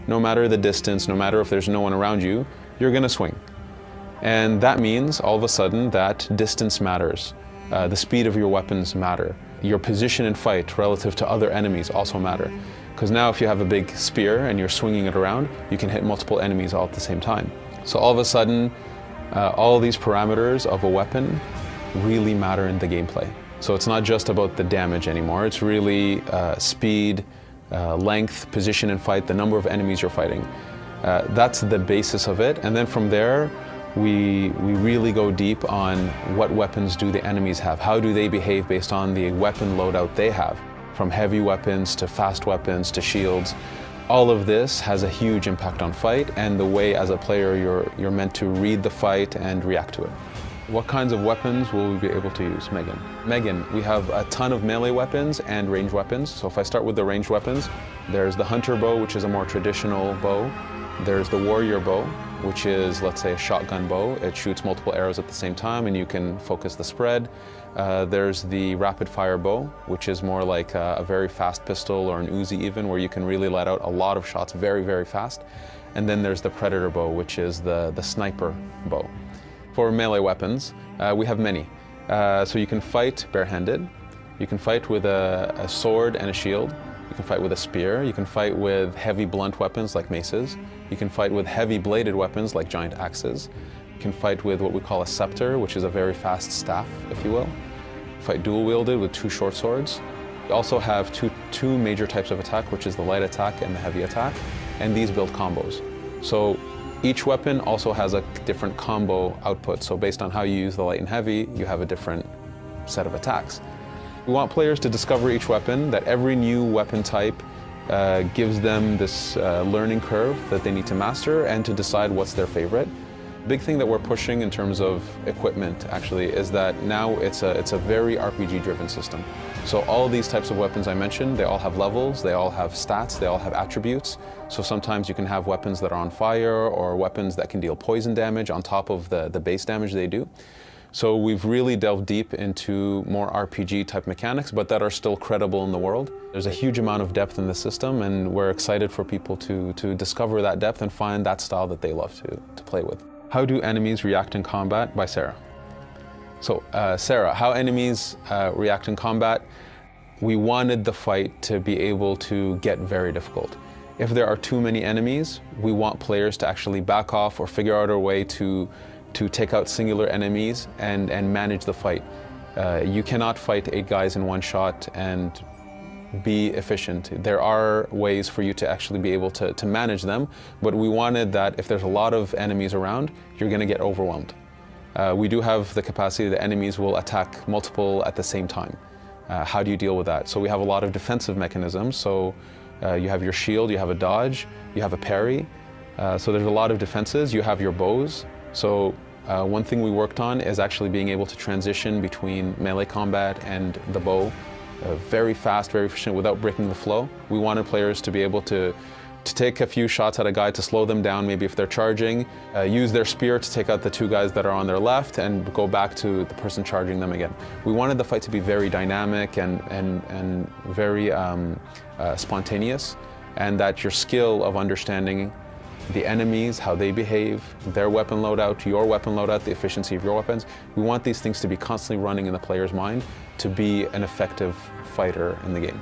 no matter the distance, no matter if there's no one around you, you're going to swing. And that means all of a sudden that distance matters. The speed of your weapons matter. Your position in fight relative to other enemies also matter. Because now if you have a big spear and you're swinging it around, you can hit multiple enemies all at the same time. So all of a sudden, all these parameters of a weapon really matter in the gameplay. So it's not just about the damage anymore, it's really speed, length, position in fight, the number of enemies you're fighting. That's the basis of it, and then from there, we really go deep on what weapons do the enemies have, how do they behave based on the weapon loadout they have, from heavy weapons to fast weapons to shields. All of this has a huge impact on fight and the way as a player you're meant to read the fight and react to it. What kinds of weapons will we be able to use? Megan, we have a ton of melee weapons and ranged weapons. So if I start with the ranged weapons, there's the hunter bow, which is a more traditional bow. There's the warrior bow, which is, let's say, a shotgun bow. It shoots multiple arrows at the same time and you can focus the spread. There's the rapid fire bow, which is more like a very fast pistol or an Uzi even, where you can really let out a lot of shots very, very fast. And then there's the predator bow, which is the sniper bow. For melee weapons, we have many. So you can fight barehanded, you can fight with a sword and a shield, you can fight with a spear, you can fight with heavy blunt weapons like maces, you can fight with heavy bladed weapons like giant axes, you can fight with what we call a scepter, which is a very fast staff, if you will. Fight dual wielded with two short swords. We also have two major types of attack, which is the light attack and the heavy attack, and these build combos. So each weapon also has a different combo output, so based on how you use the light and heavy, you have a different set of attacks. We want players to discover each weapon, that every new weapon type gives them this learning curve that they need to master and to decide what's their favorite. Big thing that we're pushing in terms of equipment actually is that now it's a very RPG driven system. So all these types of weapons I mentioned, they all have levels, they all have stats, they all have attributes. So sometimes you can have weapons that are on fire or weapons that can deal poison damage on top of the base damage they do. So we've really delved deep into more RPG type mechanics, but that are still credible in the world. There's a huge amount of depth in the system and we're excited for people to discover that depth and find that style that they love to play with. How do enemies react in combat? By Sarah. So Sarah, how enemies react in combat? We wanted the fight to be able to get very difficult. If there are too many enemies, we want players to actually back off or figure out a way to take out singular enemies and manage the fight. You cannot fight 8 guys in one shot and be efficient. There are ways for you to actually be able to manage them, but we wanted that if there's a lot of enemies around, you're going to get overwhelmed. We do have the capacity that enemies will attack multiple at the same time. How do you deal with that? So we have a lot of defensive mechanisms. So you have your shield, you have a dodge, you have a parry. So there's a lot of defenses. You have your bows. So one thing we worked on is actually being able to transition between melee combat and the bow very fast, very efficient without breaking the flow. We wanted players to be able to take a few shots at a guy to slow them down, maybe if they're charging, use their spear to take out the 2 guys that are on their left and go back to the person charging them again. We wanted the fight to be very dynamic and very spontaneous, and that your skill of understanding the enemies, how they behave, their weapon loadout, your weapon loadout, the efficiency of your weapons. We want these things to be constantly running in the player's mind to be an effective fighter in the game.